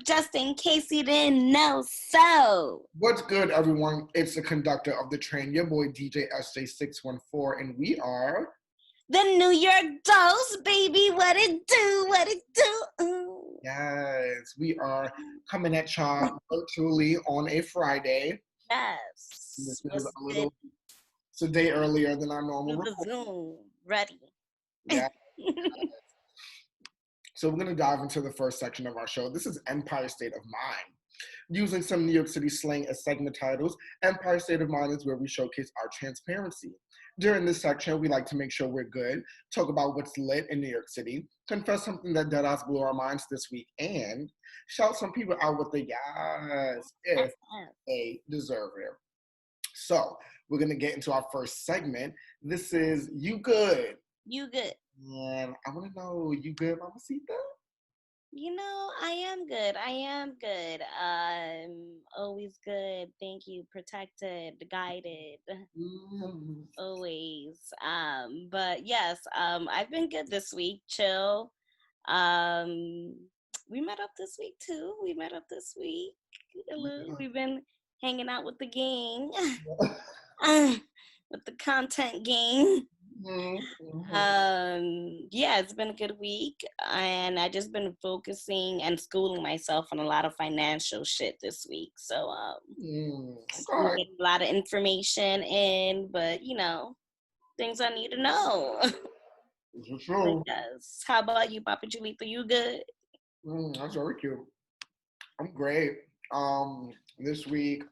just in case you didn't know so. What's good, everyone? It's the conductor of the train, your boy DJ SJ614, and we are The New York Dolls, baby. What it do? What it do? Ooh. yes, we are coming at y'all virtually on a Friday. Yes. This is it's a day earlier than our normal the Zoom ready. Yeah. So we're gonna dive into the first section of our show. This is Empire State of Mind. Using some New York City slang as segment titles, Empire State of Mind is where we showcase our transparency. During this section, we like to make sure we're good, talk about what's lit in New York City, confess something that deadass blew our minds this week, and shout some people out with the yes if they deserve it. So we're gonna get into our first segment. This is You Good. You good. And I wanna know, you good, Mamacita? You know, I am good. I am good. Always good. Thank you. Protected, guided, always. But yes, I've been good this week. Chill. We met up this week too. We've been hanging out with the gang, with the content gang. Yeah, it's been a good week, and I just been focusing and schooling myself on a lot of financial shit this week. So Okay. get a lot of information in, but things I need to know. For sure. Yes. How about you, Papa Julita? You good? That's very cute. I'm great. This week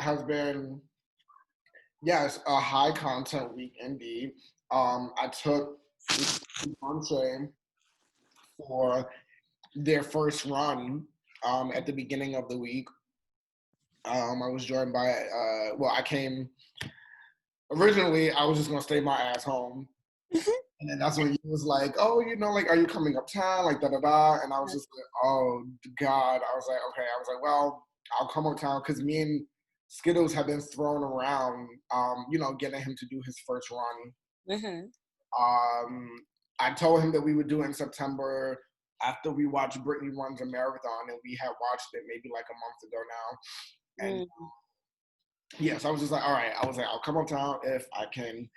has been, yes, a high content week indeed. I took Entree for their first run at the beginning of the week. I was joined by, I came, originally I was just gonna stay my ass home. And then that's when he was like, oh, are you coming uptown? Like, da-da-da. And I was just like, oh, God. I was like, well, I'll come uptown because me and Skittles have been thrown around, getting him to do his first run. I told him that we would do it in September after we watched Brittany runs a marathon, and we had watched it maybe like a month ago now. And yes, I was just like, all right. I was like, I'll come uptown if I can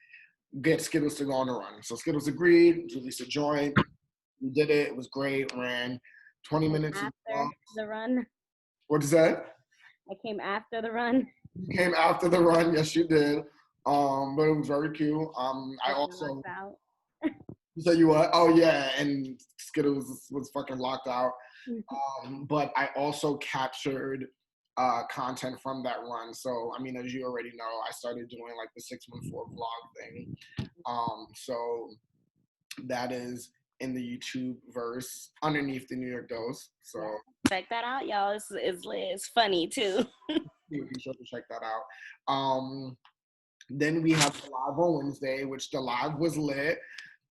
get Skittles to go on the run. So Skittles agreed. Julissa joined. We did it. It was great. Ran 20 minutes after the run. What is that? I came after the run. You came after the run. Yes, you did. But it was very cute. I also. Out. You said you what? Oh yeah, and Skittles was fucking locked out. But I also captured content from that run. So I mean, as you already know, I started doing like the 614 vlog thing. So that is in the YouTube verse underneath the New York Dose. So check that out, y'all. It's funny too. You can sure to check that out. Then we have the live on Wednesday, which the live was lit.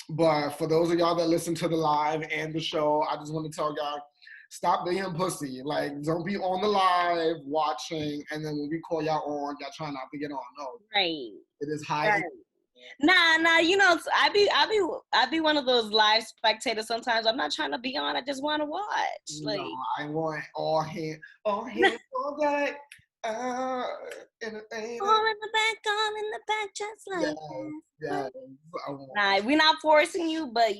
But for those of y'all that listen to the live and the show, I just want to tell y'all, stop being pussy. Like, don't be on the live watching, and then when we call y'all on, y'all trying not to get on. No, right. It is high. Right. Nah. I be one of those live spectators. Sometimes I'm not trying to be on. I just want to watch. Like, no, I want all hands on that. All in the back, just like that. Yeah. Nah, we're not forcing you, but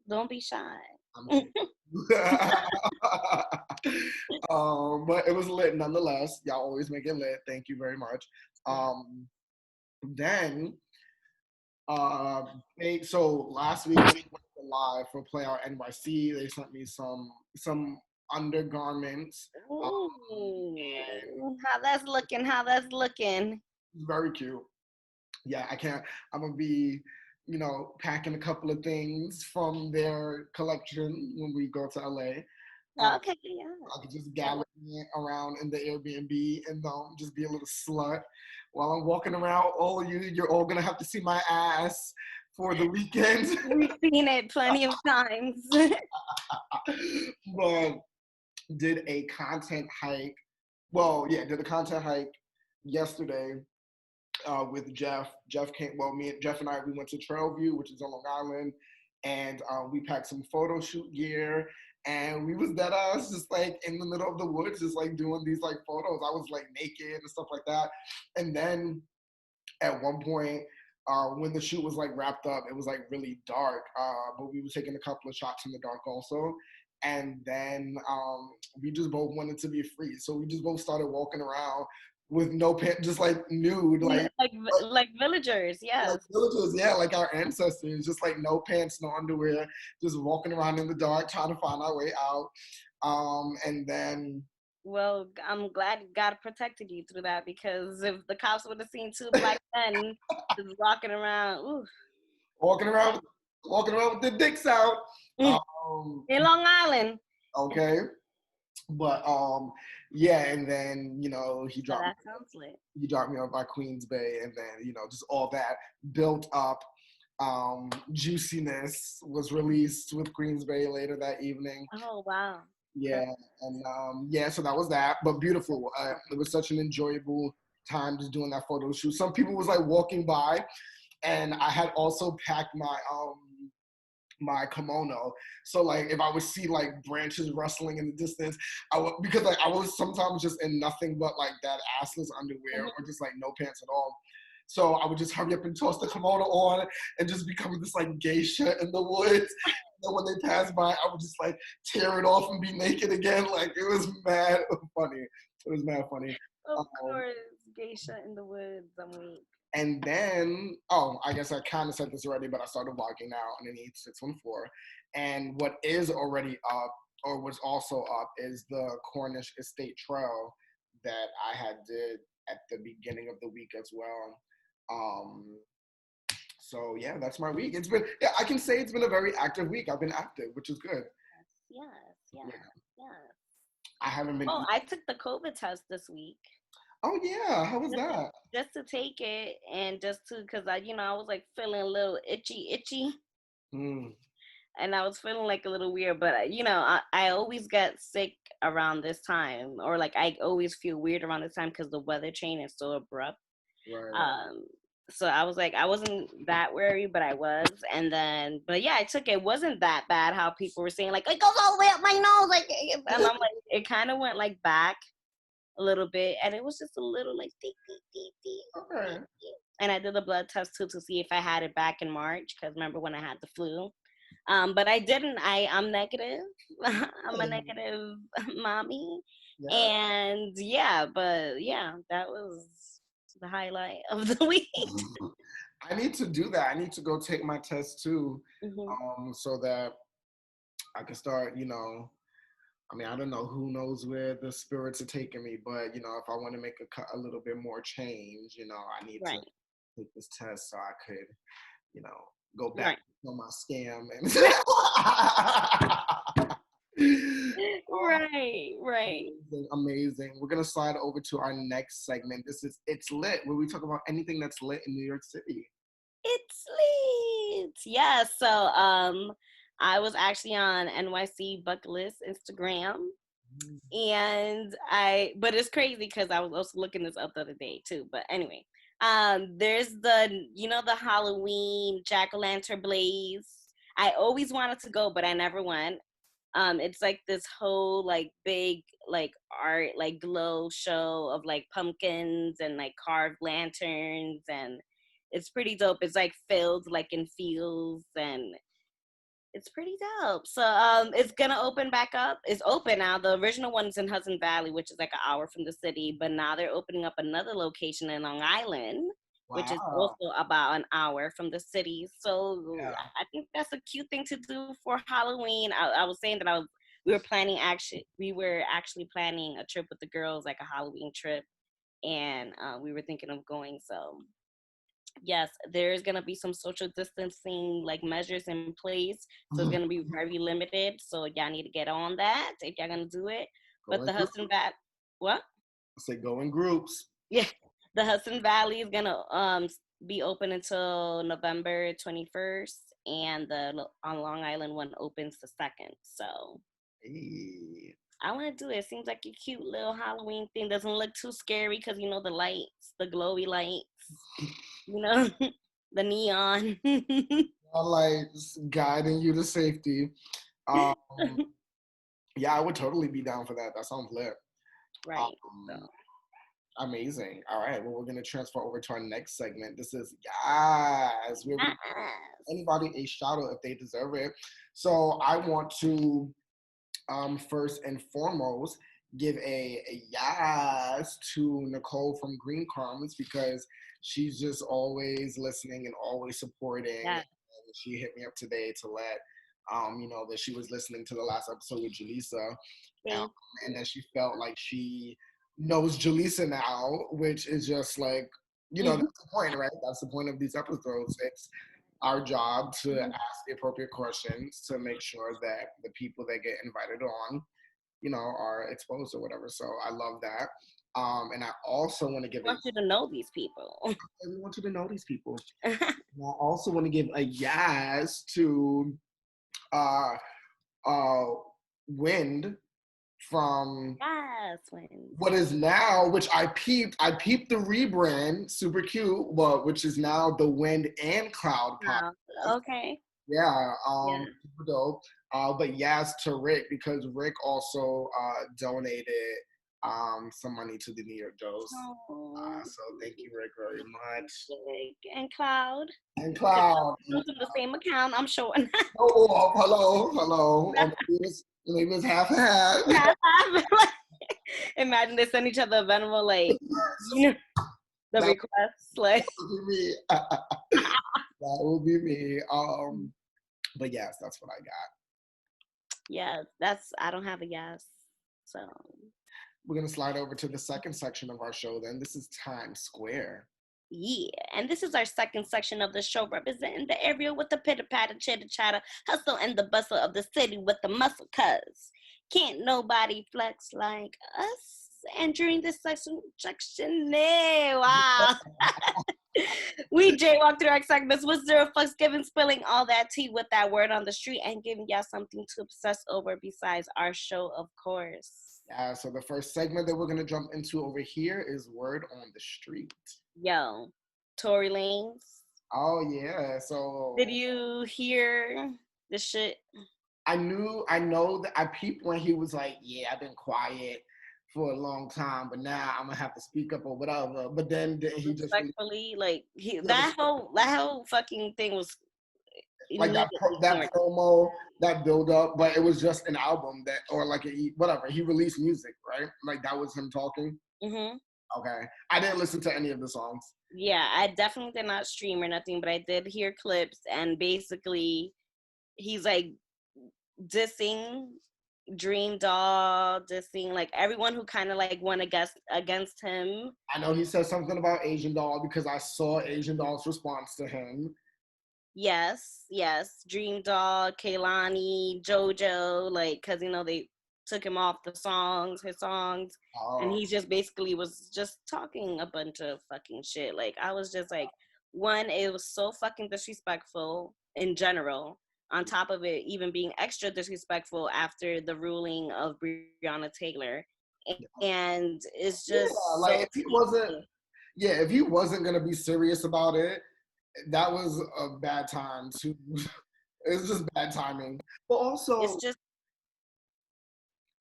don't be shy. But it was lit nonetheless. Y'all always make it lit. Thank you very much. Then so last week we went live for Play Out NYC. They sent me some undergarments. How that's looking. Very cute. Yeah, I'm gonna be, packing a couple of things from their collection when we go to LA. Okay, yeah. I could just gallop around in the Airbnb and just be a little slut while I'm walking around. All you're all gonna have to see my ass for the weekend. We've seen it plenty of times. But did a content hike. Did a content hike yesterday with Jeff. Jeff came. Well, Jeff and I, we went to Trailview, which is on Long Island, and we packed some photo shoot gear. and we was dead ass just like in the middle of the woods, just like doing these like photos. I was like naked and stuff like that. And then at one point, when the shoot was like wrapped up, it was like really dark, but we were taking a couple of shots in the dark also. And then we just both wanted to be free, so we just both started walking around with no pants, just like nude, Like villagers, like yes. villagers, yeah, like our ancestors, just like no pants, no underwear, just walking around in the dark, trying to find our way out. And then Well, I'm glad God protected you through that because if the cops would have seen two black men just walking around, ooh, walking around, with, walking around with their dicks out. Um, in Long Island. okay, but yeah, and then So that sounds lit. he dropped me off by Queens Bay, and then just all that built up juiciness was released with Queens Bay later that evening. Oh wow. Yeah, That's and yeah, so that was that, but beautiful. It was such an enjoyable time just doing that photo shoot. Some people was like walking by, and I had also packed my kimono. So like if I would see like branches rustling in the distance, I would, because like I was sometimes just in nothing but like that assless underwear or just like no pants at all. So I would just hurry up and toss the kimono on and just become this like geisha in the woods. And then when they passed by, I would just like tear it off and be naked again. Like it was mad funny. It was mad funny. of Um, course, geisha in the woods. I'm weak. and then, oh, I guess I kind of said this already, but I started vlogging now underneath 614. And what is already up, or was also up, is the Cornish Estate Trail that I had did at the beginning of the week as well. Um, so yeah, that's my week. It's been, yeah, I can say it's been a very active week. I've been active, which is good. Yes, Yeah, yes, yes. I haven't been. Oh, I took the COVID test this week. Oh yeah, how was Just to, that? just to take it and just to, cause I was like feeling a little itchy, Mm, and I was feeling like a little weird. But I always get sick around this time, or like I always feel weird around this time because the weather change is so abrupt. right. Um, so I was like, I wasn't that worried, but I was. And then, but yeah, I took it. It wasn't that bad how people were saying, like, it goes all the way up my nose. Like, and I'm like, it kind of went like back a little bit. And it was just a little like, deep, deep, deep, deep, deep, Okay. deep. And I did a blood test too to see if I had it back in March. Cause remember when I had the flu? But I didn't. I'm negative. I'm a negative mommy. Yeah. And yeah, but yeah, that was the highlight of the week. I need to do that. I need to go take my test too, Hmm. so that I can start. I mean, I don't know. Who knows where the spirits are taking me? But if I want to make a little bit more change, I need to Right. take this test so I could, you know, go back Right. on my scam and. Right. Right. Amazing, amazing. We're gonna slide over to our next segment. This is It's Lit, where we talk about anything that's lit in New York City. It's lit. Yeah. So I was actually on NYC Bucket List Instagram. And but it's crazy because I was also looking this up the other day too. But anyway, there's the Halloween jack o' lantern blaze. I always wanted to go, but I never went. It's like this whole like big like art like glow show of like pumpkins and like carved lanterns, and it's pretty dope. It's like filled like in fields, and it's pretty dope. So it's gonna open back up. It's open now. The original one's in Hudson Valley, which is like an hour from the city, but now they're opening up another location in Long Island, which is Wow. also about an hour from the city. So Yeah. I think that's a cute thing to do for Halloween. I was saying that we were actually planning a trip with the girls, like a Halloween trip, and we were thinking of going. So yes, there's gonna be some social distancing like measures in place. So it's gonna be very limited. So y'all need to get on that if y'all gonna do it. Go But in the groups. Hudson Valley, what? I say go in groups. Yeah, the Hudson Valley is gonna be open until November 21st, and on Long Island one opens the second. So Hey. I want to do it. It seems like a cute little Halloween thing. Doesn't look too scary because the lights, the glowy lights, you know, the neon. Lights guiding you to safety. Um, Yeah, I would totally be down for that. That sounds lit. Right. So. Um, Amazing. All right. Well, we're gonna transfer over to our next segment. This is guys, where we give Yes. anybody a shout out if they deserve it. So I want to first and foremost give a yes to Nicole from Green Crumbs because she's just always listening and always supporting. Yeah. And she hit me up today to let that she was listening to the last episode with Jaleesa, um, Thank and you. that she felt like she knows Jaleesa now, which is just like Mhm. that's the point, right? That's the point of these episodes. It's our job to ask the appropriate questions to make sure that the people that get invited on, are exposed or whatever. So I love that. And I also want to give I want you to know these people. we want you to know these people. And I also want to give a yes to uh uh Wind from Yes, twins. what is now, which I peeped the rebrand, super cute, but which is now the Wind and Cloud Wow. podcast. Okay. Yeah, Yeah. super dope. But yes to Rick because Rick also donated some money to the New York Dose. Oh, So thank you, Rick, very much. and Cloud. And It Cloud. comes from the same account, I'm sure. Hello. Maybe it's half and half. Imagine they send each other a Venmo, like, the That requests, like. would be me. That would be me. But yes, that's what I got. Yeah, I don't have a yes. So. We're gonna slide over to the second section of our show. Then this is Times Square. Yeah, and this is our second section of the show, representing the area with the pitter patter, chitter chatter, hustle, and the bustle of the city with the muscle. Cause can't nobody flex like us. And during this section, wow, we jaywalk through our segments with zero fucks given, spilling all that tea with that word on the street, and giving y'all something to obsess over besides our show, of course. Yeah, so the first segment that we're gonna jump into over here is Word on the Street. Yo, Tory Lanez. Oh yeah, Did so you hear the shit? I know that I peeped when he was like, "Yeah, I've been quiet for a long time, but now I'm gonna have to speak up or whatever." But then he just really, Respectfully, like yeah, that whole fucking thing was like immediately that corny. promo, that build up, but it was just an album that, or like whatever. He released music, right? Like that was him talking. Hmm. Okay, I didn't listen to any of the songs. Yeah, I definitely did not stream or nothing, but I did hear clips, and basically, he's like dissing Dream Doll, dissing like everyone who kind of like went against him. I know he said something about Asian Doll because I saw Asian Doll's response to him. Yes, Dream Doll, Kaylani, JoJo, like, cause they took him off his songs, and he just basically was just talking a bunch of fucking shit. Like, I was just like, one, it was so fucking disrespectful in general. On top of it, even being extra disrespectful after the ruling of Breonna Taylor, and it's Yeah, just like so. if he wasn't gonna be serious about it, that was a bad time to. It's just bad timing. But It's also, just.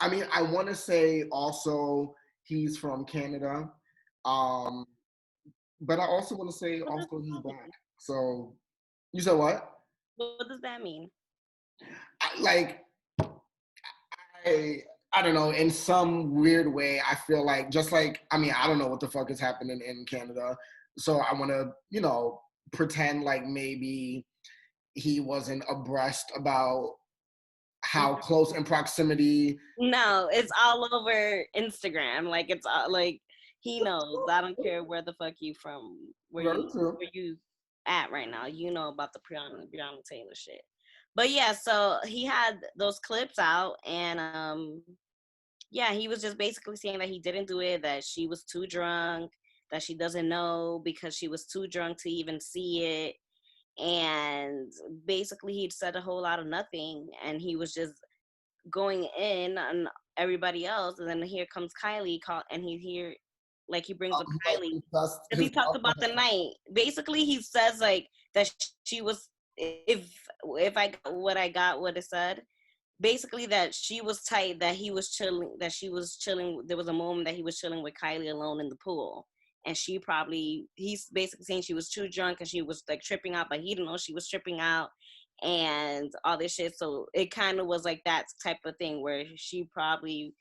I mean, I want to say also he's from Canada, um, but I also want to say What does also he's that black. mean? So you said what? What does that mean? Like I I don't know. In some weird way, I feel like just like I mean I don't know what the fuck is happening in Canada, so I want to pretend like maybe he wasn't abreast about how close in proximity. No, it's all over Instagram. Like it's all like he knows. I don't care where the fuck you from, Very true. where you at right now. You know about the Breonna Taylor shit. But yeah, so he had those clips out, and yeah, he was just basically saying that he didn't do it, that she was too drunk, that she doesn't know because she was too drunk to even see it. And basically he'd said a whole lot of nothing, and he was just going in on everybody else. And then here comes Kylie, and he brings up Kylie because he talked about the night. Basically, he says like that she was, if I got what it said, basically that she was tight, that he was chilling, that she was chilling. There was a moment that he was chilling with Kylie alone in the pool. And he's basically saying she was too drunk and she was like tripping out, but he didn't know she was tripping out and all this shit. So it kind of was like that type of thing where she probably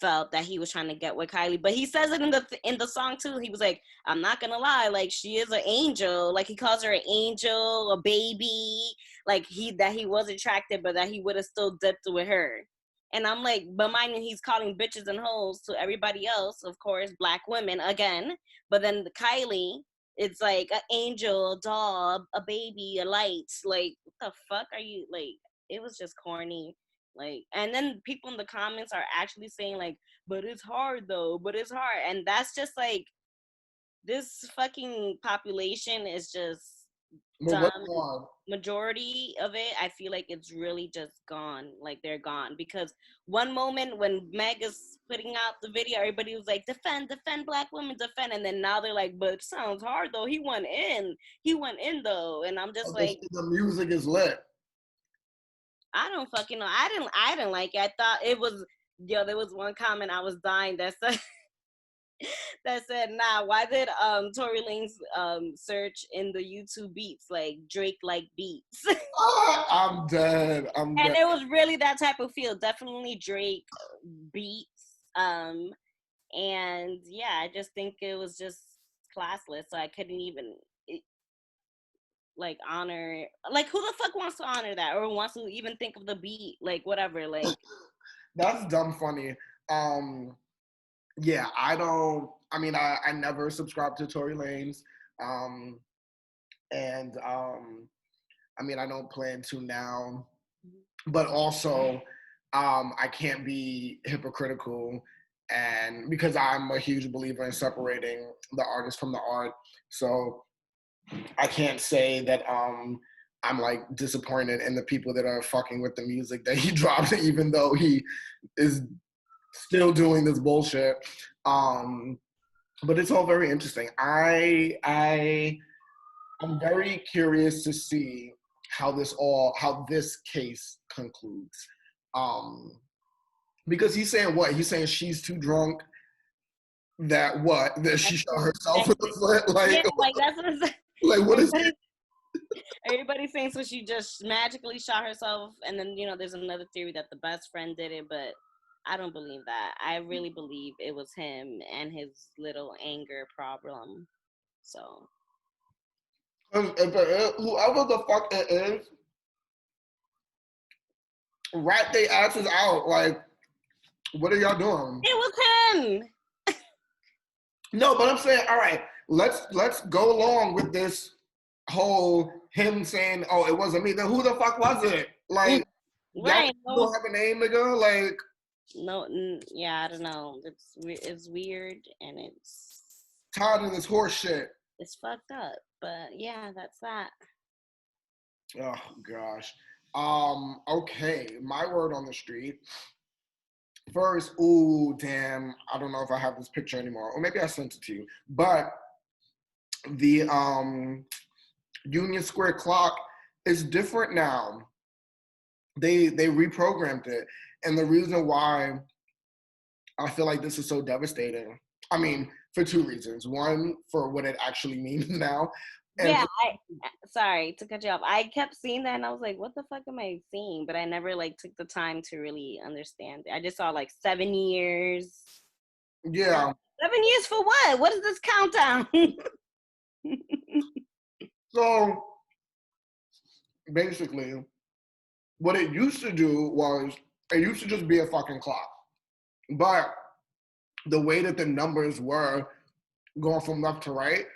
felt that he was trying to get with Kylie. But he says it in the song too. He was like, I'm not gonna lie, like she is an angel. Like he calls her an angel, a baby. Like he was attracted, but that he would have still dipped with her. And I'm like, but mind you, he's calling bitches and hoes to everybody else, of course, black women again. But then Kylie, it's like an angel, a doll, a baby, a light. Like, what the fuck are you like? It was just corny. Like, and then people in the comments are actually saying like, but it's hard though, but it's hard. And that's just like, this fucking population is just But dumb. what's wrong? Majority of it, I feel like it's really just gone. Like they're gone because one moment when Meg is putting out the video, everybody was like, defend black women, defend. And then now they're like, but it sounds hard though. He went in though. And I'm just like, The music is lit. I don't fucking know. I didn't like it. I thought it was, there was one comment I was dying that said that said, nah, why did Tory Lanez search in the YouTube beats like Drake like beats? I'm dead. I'm And dead. it was really that type of feel. Definitely Drake beats. And yeah, I just think it was just classless. So I couldn't even like honor, like who the fuck wants to honor that or wants to even think of the beat, like whatever, like. That's dumb funny. Yeah, I never subscribed to Tory Lanez. And I don't plan to now. But also, I can't be hypocritical, and because I'm a huge believer in separating the artist from the art, so I can't say that I'm like disappointed in the people that are fucking with the music that he dropped, even though he is still doing this bullshit. But it's all very interesting. I'm very curious to see how this case concludes. Because he's saying what? He's saying she's too drunk. That she shot herself in the foot. Like, yeah, like that's what I'm saying. Like what is it? Everybody's saying so she just magically shot herself, and then there's another theory that the best friend did it, but I don't believe that. I really believe it was him and his little anger problem. So Whoever the fuck it is, rat their asses out. Like, what are y'all doing? it was him. No, but I'm saying, all right, let's go along with this whole him saying, "Oh, it wasn't me." Then who the fuck was it? Like, right? you don't have a name, nigga. Like, no, yeah, I don't know. It's weird and it's tired of this horse shit. It's fucked up, but yeah, that's that. Oh gosh. Okay, my word on the street. First, ooh, damn, I don't know if I have this picture anymore, or maybe I sent it to you. But the Union Square clock is different now. They reprogrammed it, and the reason why I feel like this is so devastating, I mean, for two reasons. One, for what it actually means now. And yeah, sorry to cut you off. I kept seeing that and I was like, what the fuck am I seeing? But I never like took the time to really understand it. I just saw like 7 years. Yeah. 7 years for what? What is this countdown? So basically, what it used to do was it used to just be a fucking clock. But the way that the numbers were going from left to right,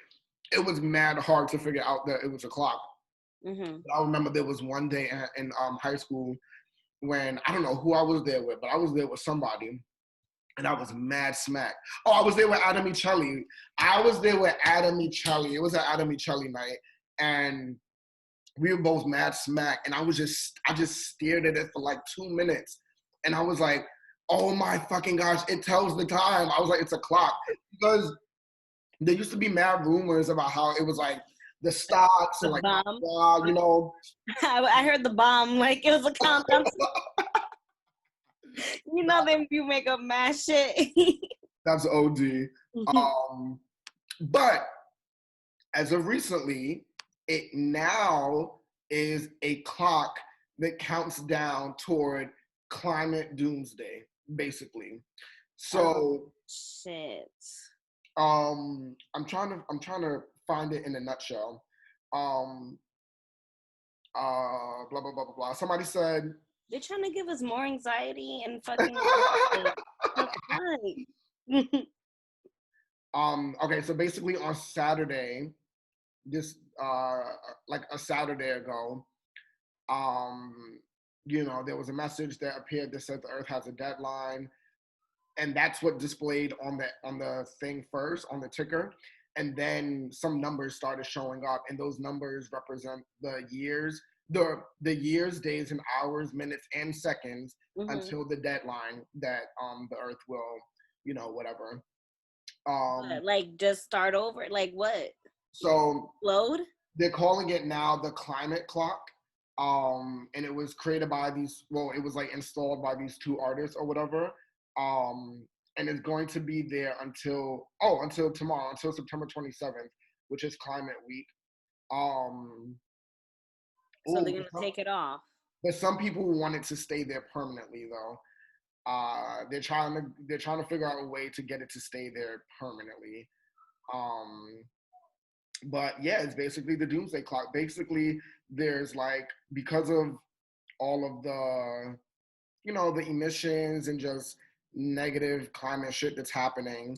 it was mad hard to figure out that it was a clock. Mm-hmm. I remember there was one day in high school when I don't know who I was there with, but I was there with somebody, and I was mad smack. Oh, I was there with Adam Michelli. It was an Adam Michelli night, and we were both mad smack, and I just stared at it for like 2 minutes, and I was like, oh my fucking gosh, it tells the time. I was like, it's a clock. Because there used to be mad rumors about how it was like the stocks and like, bomb. you know. I heard the bomb, like it was a countdown. You know them you make up mad shit. That's OD. But as of recently, it now is a clock that counts down toward climate doomsday, basically. So shit. I'm trying to find it in a nutshell. Um blah blah blah blah blah. Somebody said They're trying to give us more anxiety and fucking like, okay, so basically on Saturday, this like a Saturday ago, um, there was a message that appeared that said the Earth has a deadline, and that's what displayed on the thing first on the ticker, and then some numbers started showing up, and those numbers represent the years, the years, days, and hours, minutes, and seconds until the deadline that the Earth will, whatever. What, like just start over? Like what? So Load? they're calling it now the climate clock. And it was created by it was like installed by these two artists or whatever. And it's going to be there until tomorrow, until September 27th, which is Climate Week. So they're gonna take it off. But some people want it to stay there permanently, though. They're trying to figure out a way to get it to stay there permanently. But yeah, it's basically the doomsday clock. Basically, there's like, because of all of the, the emissions and just negative climate shit that's happening,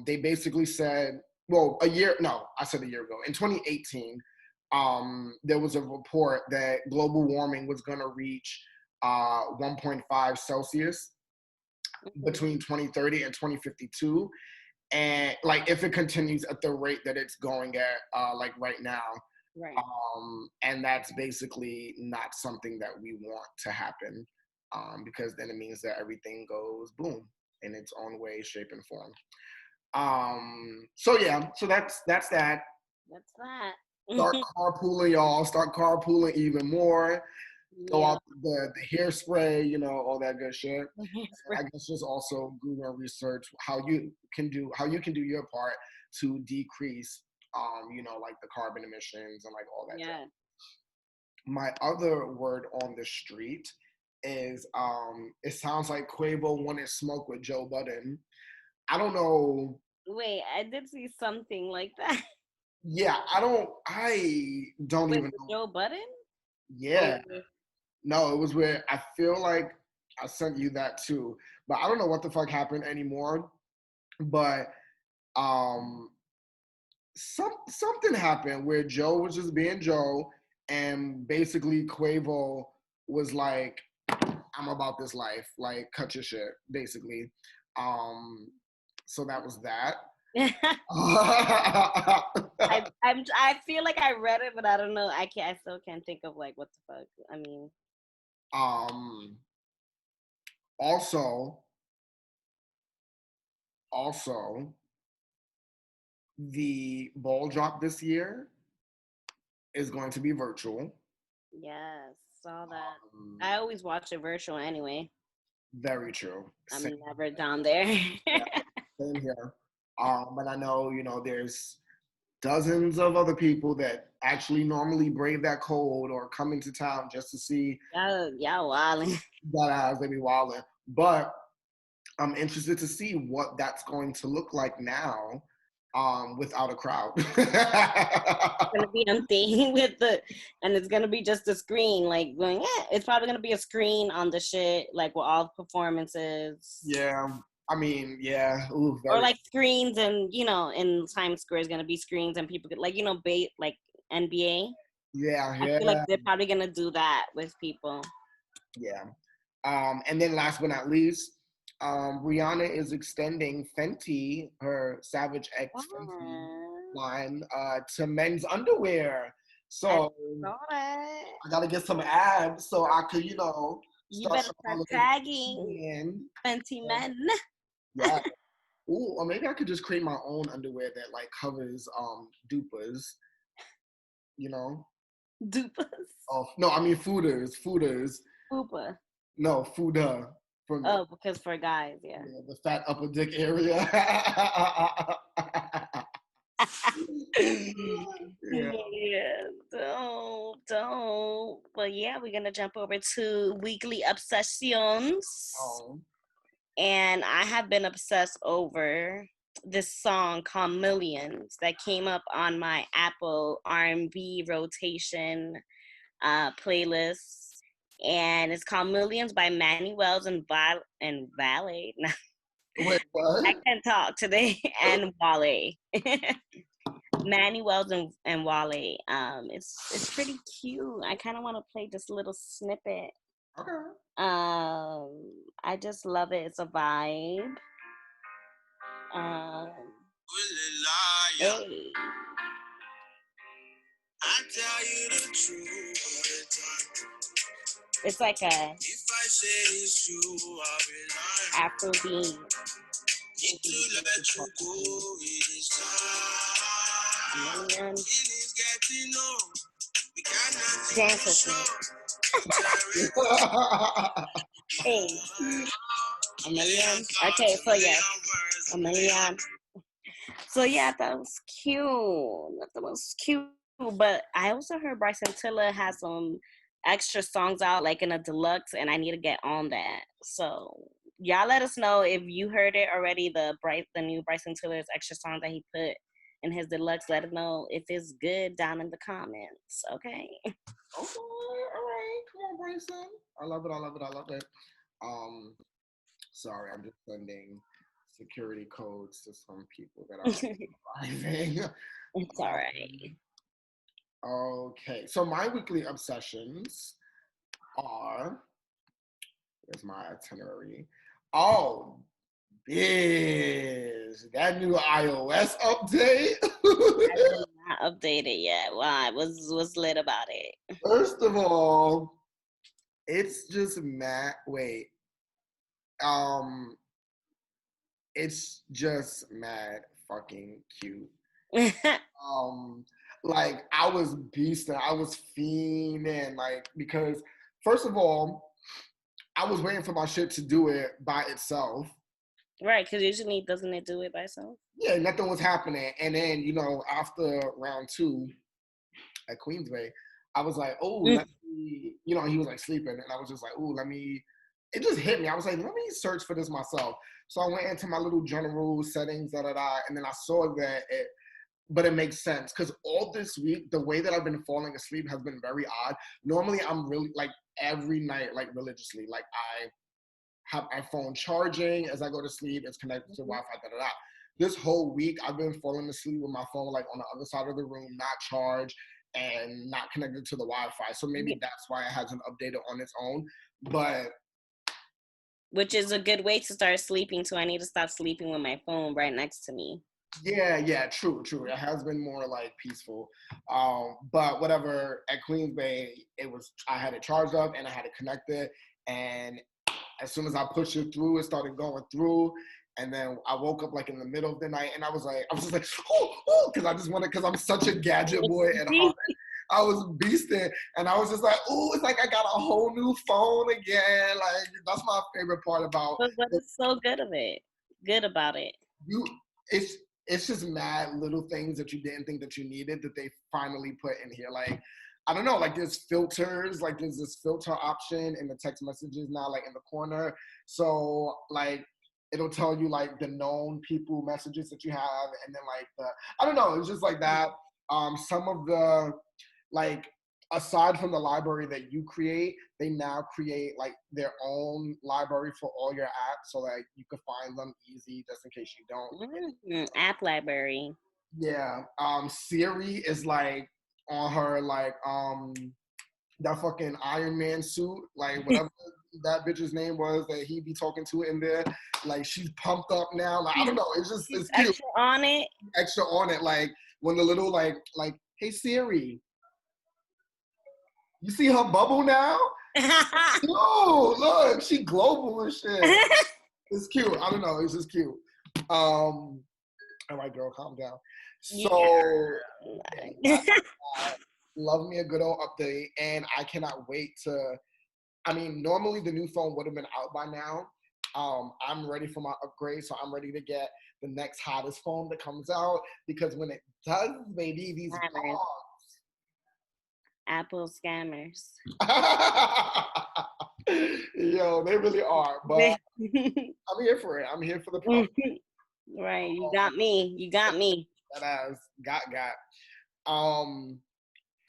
they basically said, I said a year ago, in 2018, there was a report that global warming was going to reach 1.5 Celsius between 2030 and 2052. And like, if it continues at the rate that it's going at, like right now, right. And that's basically not something that we want to happen, because then it means that everything goes boom in its own way, shape, and form. So yeah, so that's that. That's that. Start carpooling, y'all. Start carpooling even more. Go out the hairspray, all that good shit. I guess just also Google research how you can do your part to decrease, like the carbon emissions and like all that. Yeah. My other word on the street is it sounds like Quavo wanted smoke with Joe Budden. I don't know. Wait, I did see something like that. Yeah, I don't even know. Joe Budden? Yeah. No, it was where I feel like I sent you that too, but I don't know what the fuck happened anymore. But something happened where Joe was just being Joe, and basically Quavo was like, "I'm about this life, like cut your shit," basically. So that was that. I feel like I read it, but I don't know. I still can't think of like what the fuck. I mean, also, the ball drop this year is going to be virtual. Yes, saw that. I always watch it virtual anyway. Very true. I'm never down there. Yeah, same here. But I know, there's dozens of other people that actually normally brave that cold or come into town just to see. Y'all wilding. They be wilding. But I'm interested to see what that's going to look like now, without a crowd. It's gonna be empty and it's gonna be just a screen, like going. Yeah, it's probably gonna be a screen on the shit, like with all performances. Yeah, I mean, yeah. Ooh, or like screens, and in Times Square is gonna be screens, and people could like like NBA. Yeah, I feel like they're probably gonna do that with people. Yeah. And then last but not least, Rihanna is extending Fenty, her Savage X Fenty line, to men's underwear. So I gotta get some abs so I could, you better start tagging Fenty men. Yeah. Ooh, or maybe I could just create my own underwear that like covers dupas. Dupas. Oh no, I mean fooders. Fupa. No, Fuda. for me. Oh, because for guys, yeah. Yeah, the fat upper dick area. Yeah. Yeah, don't. But yeah, we're gonna jump over to weekly obsessions. Um, And I have been obsessed over this song called Millions that came up on my Apple R&B rotation playlist. And it's called Millions by Manny Wells and Valet. wait, I what? can talk today. And Wale. Manny Wells and Wale. It's pretty cute. I kind of want to play this little snippet. Okay. I just love it. It's a vibe. Um, hey. I tell you the truth all the time. It's like a if I say it's true, I'll be lying. Afrobeat. Need to let you go, it is time. Feelings getting old. We got nothing dance to show. Hey. A million. Okay, so yeah. A million. So yeah, that was cute. That was cute. But I also heard Bryson Tiller has some extra songs out, like in a deluxe, and I need to get on that. So y'all let us know if you heard it already. The new Bryson Tiller's extra song that he put in his deluxe. Let us know if it's good down in the comments. Okay. Okay, all right. Come on, Bryson. I love it. I love it. I love it. Um, sorry, I'm just sending security codes to some people that are arriving. It's all right. Okay, so my weekly obsessions are. There's my itinerary. Oh, biz, that new iOS update. I did not update it yet. Why? What's lit about it? First of all, it's just mad. Wait, um, it's just mad fucking cute. Um, like I was beasting, I was fiending, like because first of all, I was waiting for my shit to do it by itself. Right, because usually doesn't it do it by itself? Yeah, nothing was happening, and then after round two at Queensway, I was like, oh, let me, he was like sleeping, and I was just like, oh, let me. It just hit me. I was like, let me search for this myself. So I went into my little general settings, and then I saw that but it makes sense because all this week, the way that I've been falling asleep has been very odd. Normally, I'm really like every night, like religiously, like I have my phone charging as I go to sleep. It's connected to Wi-Fi. Da da da. This whole week, I've been falling asleep with my phone like on the other side of the room, not charged and not connected to the Wi-Fi. So maybe that's why it hasn't updated on its own. But which is a good way to start sleeping too. I need to stop sleeping with my phone right next to me. yeah, true. It has been more like peaceful. But whatever, at Queens Bay, I had it charged up and I had it connected. And as soon as I pushed it through, it started going through. And then I woke up like in the middle of the night and I was just like, oh, because I'm such a gadget boy at heart. I was beasting and I was just like, oh, it's like I got a whole new phone again. Like that's my favorite part about. But what is so good about it? It's just mad little things that you didn't think that you needed that they finally put in here. Like I don't know, like there's filters, like there's this filter option in the text messages now, like in the corner. So like it'll tell you like the known people messages that you have, and then like I don't know, it's just like that. Some of the like aside from the library that you create, they now create like their own library for all your apps so that you can find them easy just in case you don't. App library. Yeah. Siri is like on her like that fucking Iron Man suit, like whatever that bitch's name was that he be talking to in there. Like she's pumped up now. Like I don't know, it's cute. Extra on it. Extra on it. Like when the little like hey Siri, you see her bubble now? No, look, she global and shit. It's cute. I don't know. It's just cute. All right, girl, calm down. So, yeah, love me a good old update, and I cannot wait to. I mean, normally the new phone would have been out by now, I'm ready for my upgrade, so I'm ready to get the next hottest phone that comes out because when it does, baby, these Scammers. Apple scammers. yo, they really are. But I'm here for it. I'm here for the product. Right. You got me. You got me. That ass got. Um,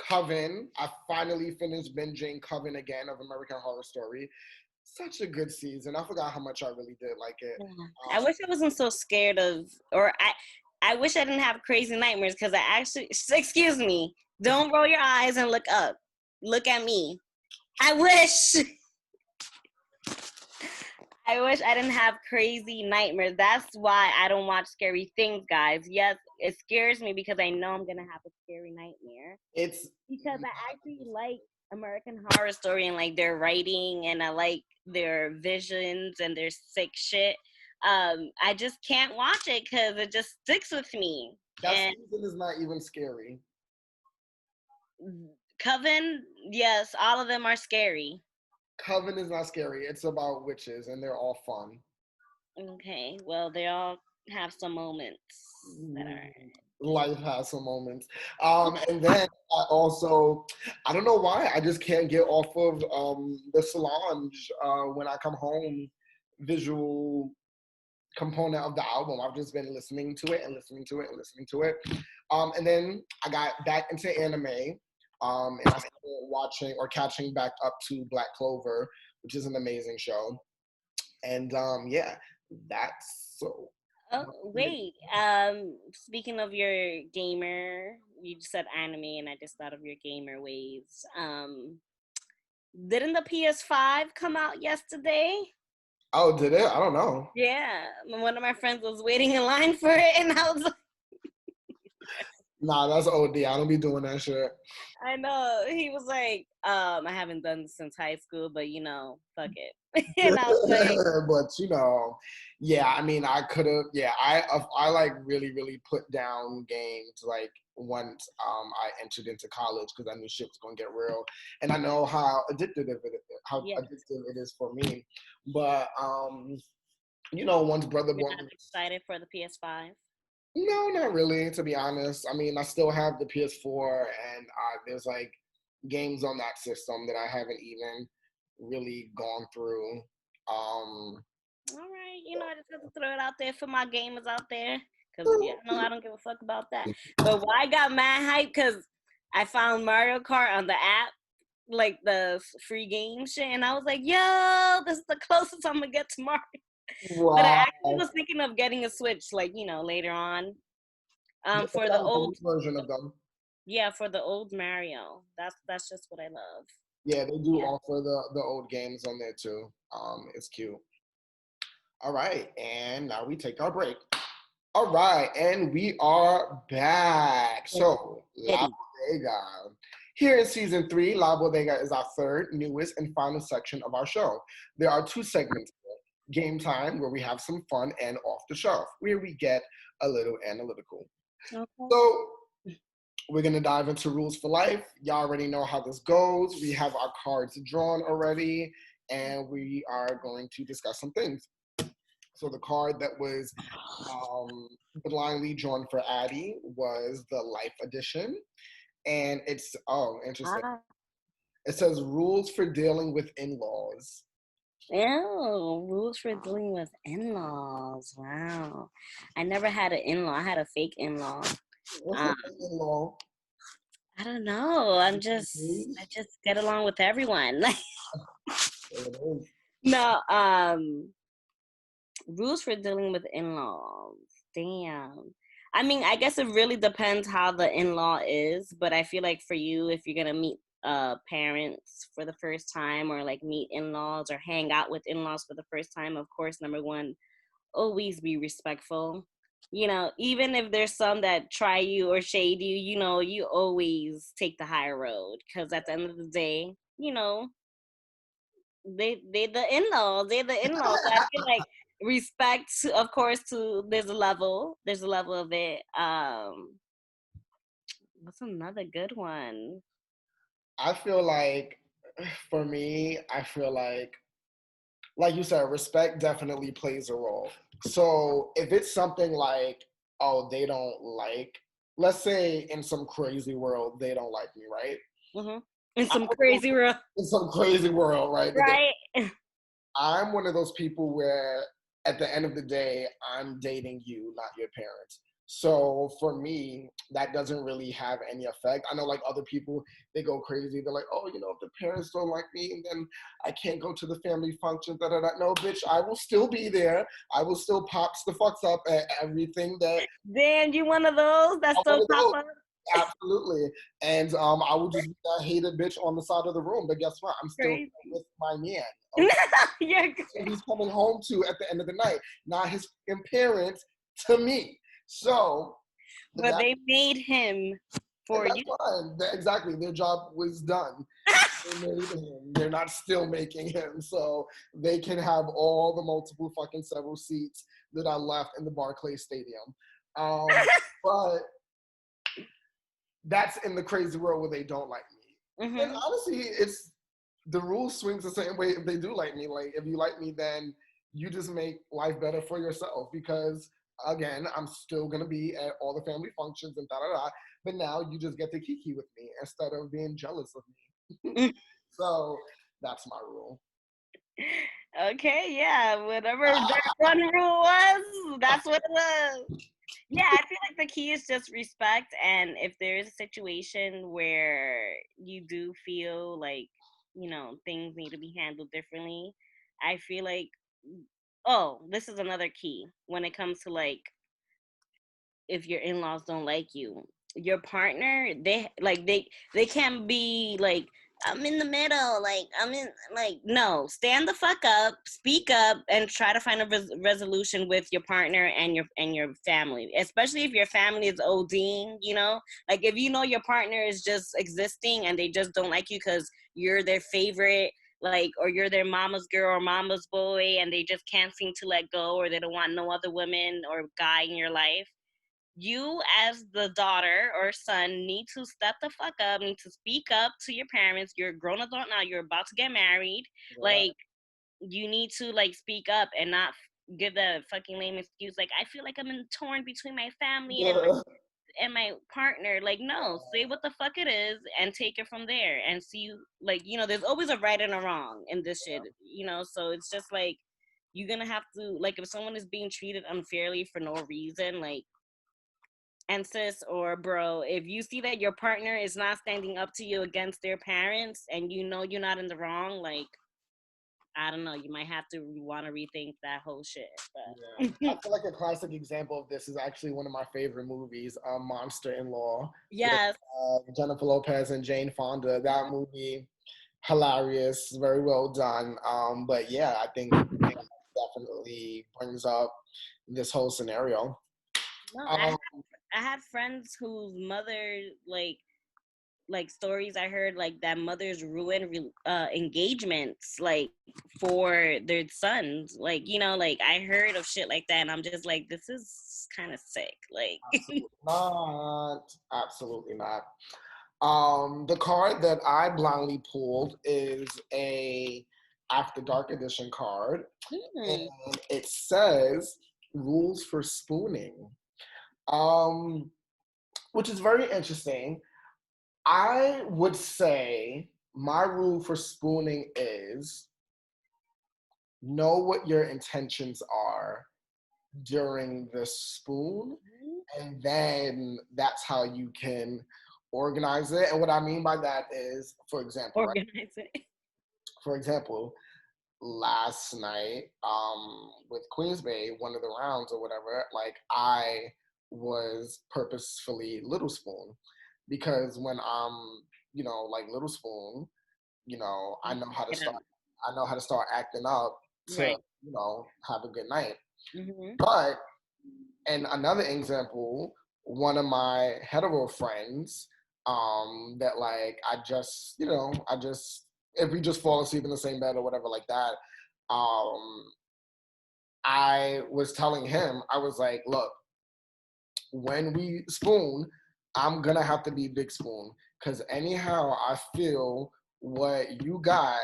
Coven. I finally finished binging Coven again of American Horror Story. Such a good season. I forgot how much I really did like it. Yeah. I wish I wasn't so scared of, or I wish I didn't have crazy nightmares because I actually, excuse me, don't roll your eyes and look up. Look at me. I wish. I wish I didn't have crazy nightmares. That's why I don't watch scary things, guys. Yes, it scares me because I know I'm gonna have a scary nightmare. It's Because I actually like American Horror Story and like their writing and I like their visions and their sick shit. I just can't watch it because it just sticks with me. that And season is not even scary. Coven, yes, all of them are scary. Coven is not scary. It's about witches and they're all fun. Okay, well, they all have some moments that Mm, are. life has some moments. And then I don't know why, I just can't get off of the Solange when I come home visual component of the album. I've just been listening to it and listening to it and listening to it. And then I got back into anime. And I started watching or catching back up to Black Clover, which is an amazing show. And yeah, that's so. Oh, wait. Speaking of your gamer, you just said anime, and I just thought of your gamer ways. Didn't the PS5 come out yesterday? Oh, did it? I don't know. Yeah, one of my friends was waiting in line for it, and I was like, Nah, that's OD. I don't be doing that shit. I know. He was like, I haven't done this since high school, but fuck it. And I was like, But yeah. I mean, I could have. Yeah, I like really put down games like once I entered into college because I knew shit was gonna get real, and I know how yeah, addictive it is for me. But once brother you're bought not me. excited for the PS5. No, not really, to be honest. I mean, I still have the PS4, and there's like games on that system that I haven't even really gone through. Um, All right, I just have to throw it out there for my gamers out there, cause yeah, no, I don't give a fuck about that. But why I got mad hype? Cause I found Mario Kart on the app, like the free game shit, and I was like, yo, this is the closest I'm gonna get to Mario. But I wow. actually was thinking of getting a Switch, like later on. Yeah, For they the have a old, new version of them. yeah, for the old Mario. That's just what I love. Yeah, they do Yeah. offer the old games on there too. It's cute. All right, and now we take our break. All right, and we are back. So, La Eddie. Bodega. Here in season 3, La Bodega is our third, newest, and final section of our show. There are 2 segments here: game time, where we have some fun, and off the shelf, where we get a little analytical. Okay. So, we're going to dive into rules for life. Y'all already know how this goes. We have our cards drawn already, and we are going to discuss some things. So, the card that was um, blindly drawn for Addie was the Life Edition. And it's, interesting. Ah. It says rules for dealing with in laws. Oh, rules for dealing with in-laws. Wow. I never had an in-law. I had a fake in-law. What's Um, the in law? I don't know. I just get along with everyone. No, rules for dealing with in-laws. Damn. I mean, I guess it really depends how the in-law is, but I feel like for you, if you're gonna meet parents for the first time or like meet in-laws or hang out with in-laws for the first time, of course, number one, always be respectful. Even if there's some that try you or shade you, you always take the higher road because at the end of the day, they the in-laws they're the in-laws, so I feel like respect, of course, to there's a level of it. What's another good one? I feel like, for me, I feel like like you said, respect definitely plays a role. So if it's something like, oh, they don't like, let's say in some crazy world, they don't like me, right? Mm-hmm. In I'm some one of those crazy people world, in some crazy world, right? right? I'm one of those people where at the end of the day, I'm dating you, not your parents. So for me, that doesn't really have any effect. I know like other people, they go crazy. They're like, oh, if the parents don't like me, and then I can't go to the family function. Da da da. No, bitch, I will still be there. I will still pops the fucks up at everything that Damn, you one of those that I still want to pop go. up? Absolutely. And I will just be that hated bitch on the side of the room. But guess what? I'm still Crazy. with my man. Okay. You're So he's coming home to at the end of the night, not his parents to me. So but that they made him and for that's you. fine. Exactly, their job was done. They made him. They're not still making him, so they can have all the multiple fucking several seats that I left in the Barclays Stadium. But that's in the crazy world where they don't like me. And Mm-hmm. honestly, it's the rule swings the same way if they do like me. Like if you like me, then you just make life better for yourself because again, I'm still gonna be at all the family functions and da da da. But now you just get to kiki with me instead of being jealous of me. So that's my rule. Okay, yeah, whatever that one rule was, that's what it was. Yeah, I feel like the key is just respect. And if there is a situation where you do feel like, things need to be handled differently, I feel like, oh, this is another key when it comes to like if your in-laws don't like you, your partner, they can't be like, I'm in the middle, like I'm in, like, no, stand the fuck up, speak up, and try to find a resolution with your partner and your family, especially if your family is ODing, like if your partner is just existing and they just don't like you because you're their favorite, like, or you're their mama's girl or mama's boy and they just can't seem to let go, or they don't want no other women or guy in your life. You as the daughter or son need to step the fuck up, need to speak up to your parents. You're a grown adult now, you're about to get married. Yeah. Like, you need to like speak up and not give the fucking lame excuse like, I feel like I'm torn between my family and Yeah. my partner. Like, no, say what the fuck it is and take it from there and see, like, there's always a right and a wrong in this shit, so it's just like, you're gonna have to, like, if someone is being treated unfairly for no reason, like, and sis or bro, if you see that your partner is not standing up to you against their parents and you're not in the wrong, like, I don't know, you might have to want to rethink that whole shit. Yeah. I But feel like a classic example of this is actually one of my favorite movies, Monster in Law, with yes, Jennifer Lopez and Jane Fonda. That movie, hilarious, very well done. But yeah, I think definitely brings up this whole scenario. no, Um, I had friends whose mother, like stories I heard, like that mothers ruin engagements, like, for their sons, like, like I heard of shit like that, and I'm just like, this is kind of sick, like. Absolutely not. Absolutely not. The card that I blindly pulled is a After Dark edition card, Hmm. and it says rules for spooning, um, which is very interesting. I would say my rule for spooning is know what your intentions are during the spoon, and then that's how you can organize it. And what I mean by that is, for example, right? Organize it. For example, last night, with Queens Bay, one of the rounds or whatever, like I was purposefully little spoon because when I'm, like little spoon, I know how to Yeah, start. I know how to start acting up to, right. have a good night. Hmm. But and another example, one of my hetero friends, that like I just if we just fall asleep in the same bed or whatever like that, um, I was telling him, I was like, look, when we spoon, I'm gonna have to be big spoon. Cause anyhow I feel what you got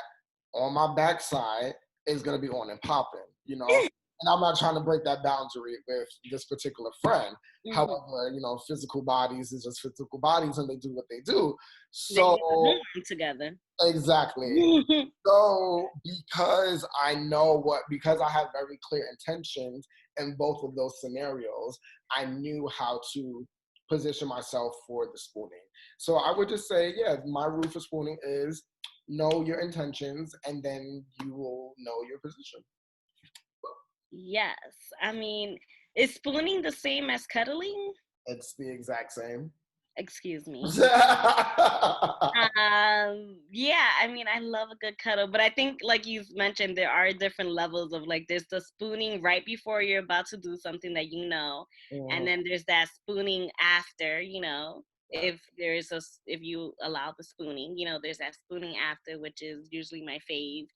on my backside, is going to be on and popping, you know? And I'm not trying to break that boundary with this particular friend. Mm-hmm. However, you know, physical bodies is just physical bodies and they do what they do. They So, need to horn together. exactly. So, because I have very clear intentions in both of those scenarios, I knew how to position myself for the spooning. So I would just say, yeah, my rule for spooning is know your intentions and then you will know your position. Yes. I mean, is spooning the same as cuddling? It's the exact same. Excuse me. Yeah, I mean, I love a good cuddle, but I think, like you've mentioned, there are different levels of, like, there's the spooning right before you're about to do something that you know, and then there's that spooning after, you know, if you allow the spooning, you know, there's that spooning after, which is usually my fave,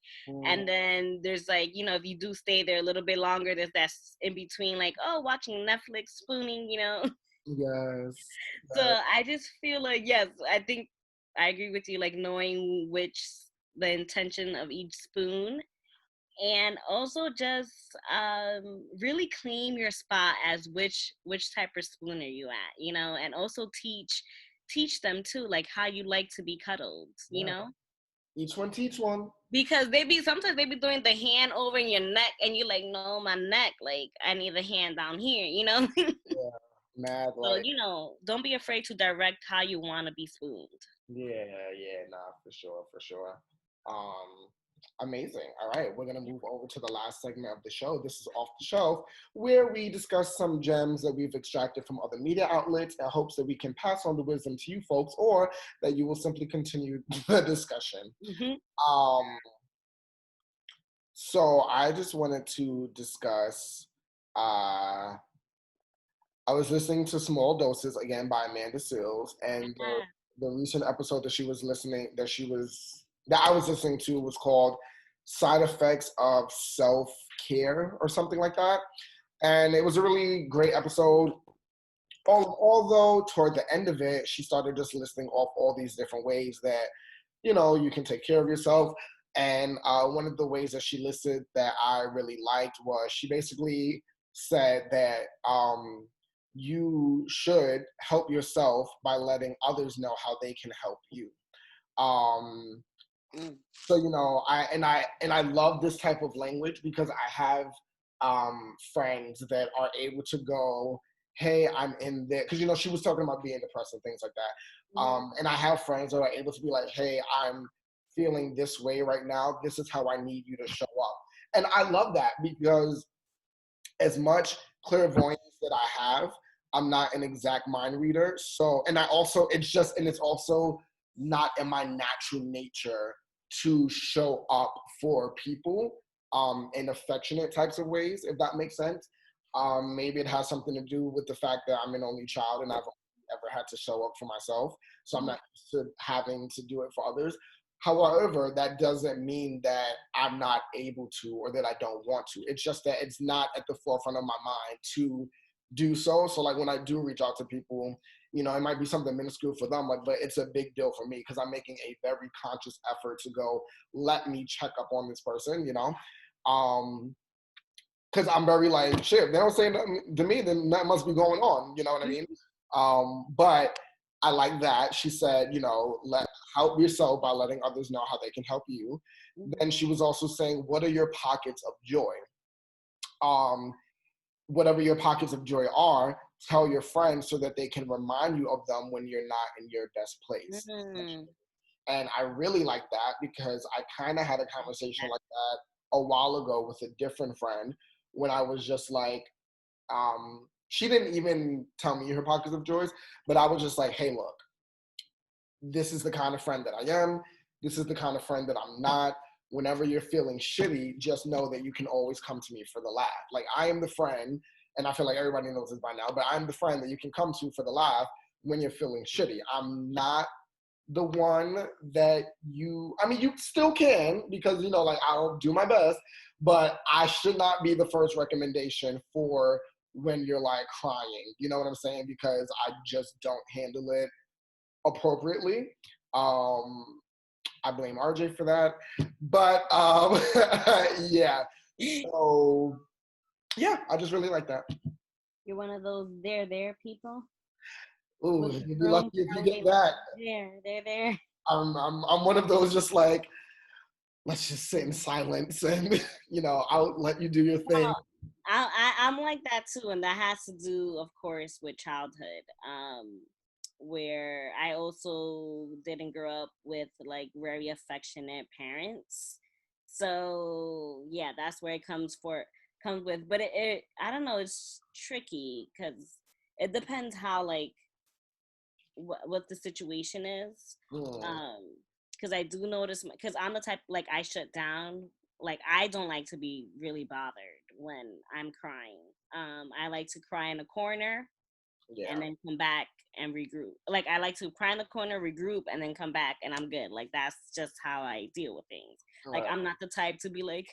and then there's, like, you know, if you do stay there a little bit longer, there's that in between, like, oh, watching Netflix spooning, you know. Yes. So I just feel like, yes, I think I agree with you, like knowing the intention of each spoon, and also just really claim your spot as which type of spoon are you at, you know, and also teach them too, like how you like to be cuddled, you Yeah. know, Each one teach one. because sometimes they be doing the hand over in your neck and you like, no, my neck, like I need a hand down here, you know. Yeah. Mad So, like you know, don't be afraid to direct how you want to be spooned. yeah, nah, for sure, for sure. Um, Amazing. All right, we're gonna move over to the last segment of the show. This is Off the Shelf, where we discuss some gems that we've extracted from other media outlets in hopes that we can pass on the wisdom to you folks, or that you will simply continue the discussion. Mm-hmm. Um, so I just wanted to discuss. Uh, I was listening to Small Doses again by Amanda Seales, and the recent episode that I was listening to was called "Side Effects of Self Care" or something like that, and it was a really great episode. Although toward the end of it, she started just listing off all these different ways that you can take care of yourself. And one of the ways that she listed that I really liked was she basically said that you should help yourself by letting others know how they can help you. Um, so I love this type of language because I have friends that are able to go, hey, I'm in there, because she was talking about being depressed and things like that. And I have friends that are able to be like, hey, I'm feeling this way right now, this is how I need you to show up. And I love that because as much clairvoyance that I have, I'm not an exact mind reader. So, and it's also not in my natural nature to show up for people in affectionate types of ways, if that makes sense. Maybe it has something to do with the fact that I'm an only child and I've ever had to show up for myself. So I'm not used to having to do it for others. However, that doesn't mean that I'm not able to or that I don't want to. It's just that it's not at the forefront of my mind to do so. So like when I do reach out to people, it might be something minuscule for them, but it's a big deal for me because I'm making a very conscious effort to go, let me check up on this person, because I'm very like, shit, if they don't say nothing to me, then that must be going on, you know what I mean? But I like that. She said, help yourself by letting others know how they can help you. Then she was also saying, what are your pockets of joy? Whatever your pockets of joy are, tell your friends so that they can remind you of them when you're not in your best place. And I really like that because I kind of had a conversation like that a while ago with a different friend when I was just like, she didn't even tell me her pockets of joys, but I was just like, hey, look, this is the kind of friend that I am. This is the kind of friend that I'm not. Whenever you're feeling shitty, just know that you can always come to me for the laugh. Like I am the friend, and I feel like everybody knows this by now, but I'm the friend that you can come to for the laugh when you're feeling shitty. I'm not the one that you still can because like I'll do my best, but I should not be the first recommendation for when you're like crying, you know what I'm saying, because I just don't handle it appropriately. I blame RJ for that. But yeah. So yeah, I just really like that. You're one of those there people Ooh, with the you'd be lucky broom if you throwing get it that. there. I'm one of those just like, let's just sit in silence and I'll let you do your thing. I'm like that too, and that has to do, of course, with childhood. Where I also didn't grow up with like very affectionate parents, so yeah, that's where it comes with. But it I don't know, it's tricky because it depends how like what the situation is. Mm, Um, because I do notice because I'm the type like I shut down. Like I don't like to be really bothered when I'm crying. I like to cry in a corner and yeah. then come back and regroup. Like I like to cry in the corner, regroup, and then come back, and I'm good. Like that's just how I deal with things. Like Right. I'm not the type to be like,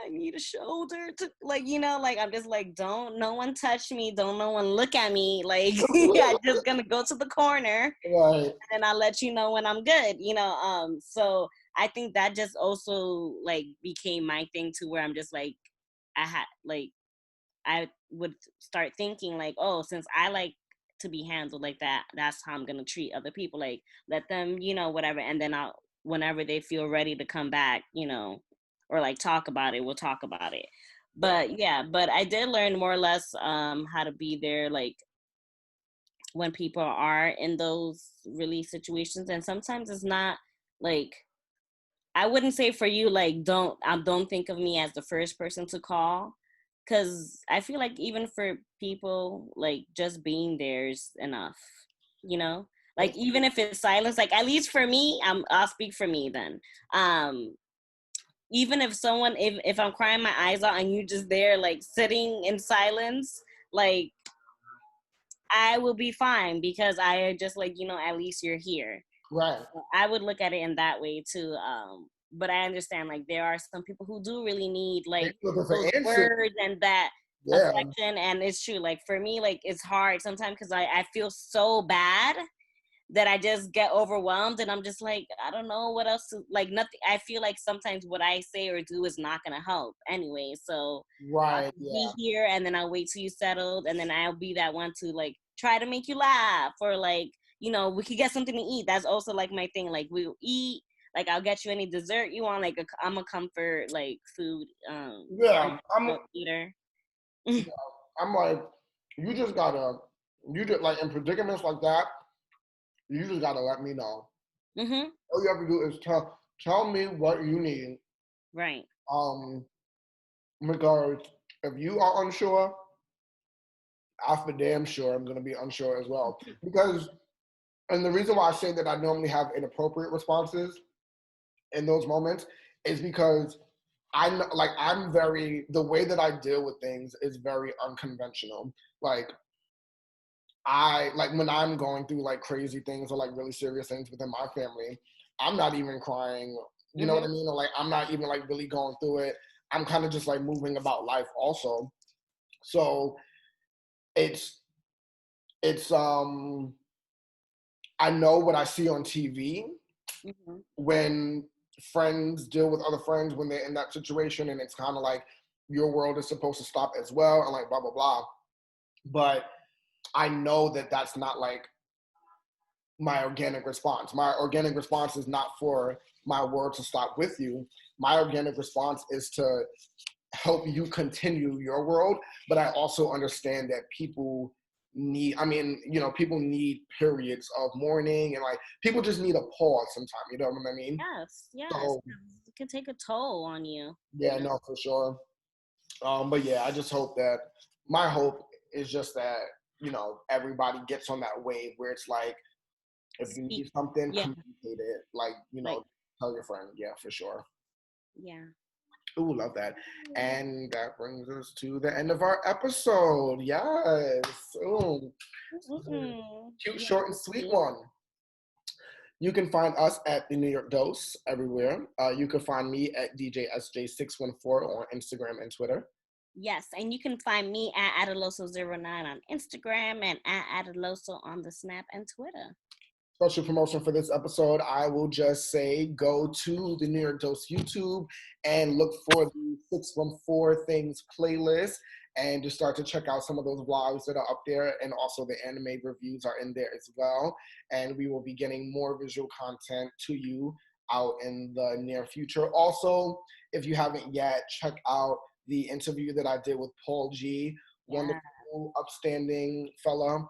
I need a shoulder to like, like I'm just like, don't no one touch me, don't no one look at me. Like I'm just gonna go to the corner Right. and I'll let you know when I'm good. So I think that just also like became my thing to where I'm just like I had like I would start thinking like, oh, since I like to be handled like that, that's how I'm gonna treat other people. Like let them, whatever, and then I'll whenever they feel ready to come back, or like talk about it, we'll talk about it. Yeah. But yeah, but I did learn more or less how to be there like when people are in those really situations, and sometimes it's not like I wouldn't say for you like don't think of me as the first person to call, because I feel like even for people like just being there is enough, you know. Like even if it's silence, like at least for me, I'll speak for me then. Um, Even if someone if I'm crying my eyes out and you just there like sitting in silence, like I will be fine because I just like at least you're here. Right. I would look at it in that way too. But I understand like there are some people who do really need They like looking for those answers. words and that Yeah. affection, and it's true. Like for me, like it's hard sometimes because I feel so bad that I just get overwhelmed and I'm just like I don't know what else to like nothing. I feel like sometimes what I say or do is not gonna help anyway. So I'll Right. just be Yeah. here and then I'll wait till you settled and then I'll be that one to like try to make you laugh or like we could get something to eat. That's also like my thing. Like we'll eat. Like I'll get you any dessert you want. Like I'm a comfort like food Yeah. eater. I'm like, you just gotta, you just like in predicaments like that, you just gotta let me know. Mhm. All you have to do is tell me what you need. Right. Um, because if you are unsure, I for damn sure I'm gonna be unsure as well. Because and the reason why I say that I normally have inappropriate responses in those moments is because I'm very the way that I deal with things is very unconventional. Like I like when I'm going through like crazy things or like really serious things within my family, I'm not even crying. You know what I Mhm. mean? Or like I'm not even like really going through it. I'm kind of just like moving about life also. So it's it's I know what I see on TV Mhm. when friends deal with other friends when they're in that situation and it's kind of like your world is supposed to stop as well and like blah blah blah. But I know that that's not like my organic response. My organic response is not for my world to stop with you. My organic response is to help you continue your world, but I also understand that people need people need periods of mourning and like people just need a pause sometime, you know what I mean? Yes. Yes. So 'Cause it can take a toll on you. yeah, no, for sure. But yeah, I just hope that my hope is just that, everybody gets on that wave where it's like if you Speak. need something, Yeah. communicate it. Like, Like. tell your friend. Yeah, for sure. Yeah. Ooh, love that. And that brings us to the end of our episode. Yes. Ooh. Mm-mm. Cute, Yeah. short, and sweet one. You can find us at the New York Dose everywhere. You can find me at DJSJ614 on Instagram and Twitter. Yes, and you can find me at Adeloso09 on Instagram and at Adeloso on the Snap and Twitter. special promotion for this episode, I will just say go to the New York Dose YouTube and look for the 614 Things playlist and just start to check out some of those vlogs that are up there. And also the anime reviews are in there as well. And we will be getting more visual content to you out in the near future. Also, if you haven't yet, check out the interview that I did with Paul G. Wonderful, upstanding fella.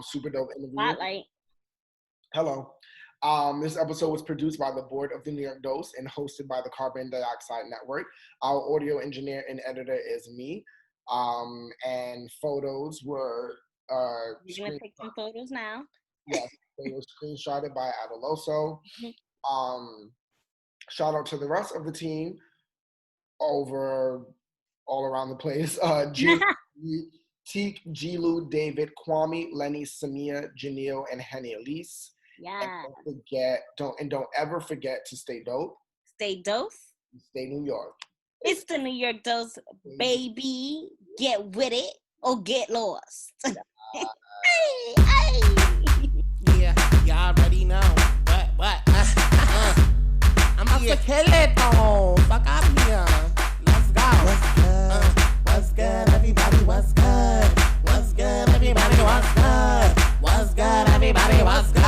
Super dope interview. Spotlight. Hello. This episode was produced by the board of the New York Dose and hosted by the Carbon Dioxide Network. Our audio engineer and editor is me. And photos were You're gonna take some photos now. Yes, they were screenshotted by Adeloso. Shout out to the rest of the team over all around the place. Teak, Gilu, David, Kwame, Lenny, Samia, Janelle, and Henny Elise. Yeah. And don't ever forget to stay dope. Stay dose. Stay New York. It's the New York Dose, baby. Get with it or get lost. Hey, hey. Yeah, y'all already know. What? I'm about to kill it, though. Fuck out of here. Let's go. What's good, everybody? What's good? What's good, everybody? What's good? What's good, everybody? What's good?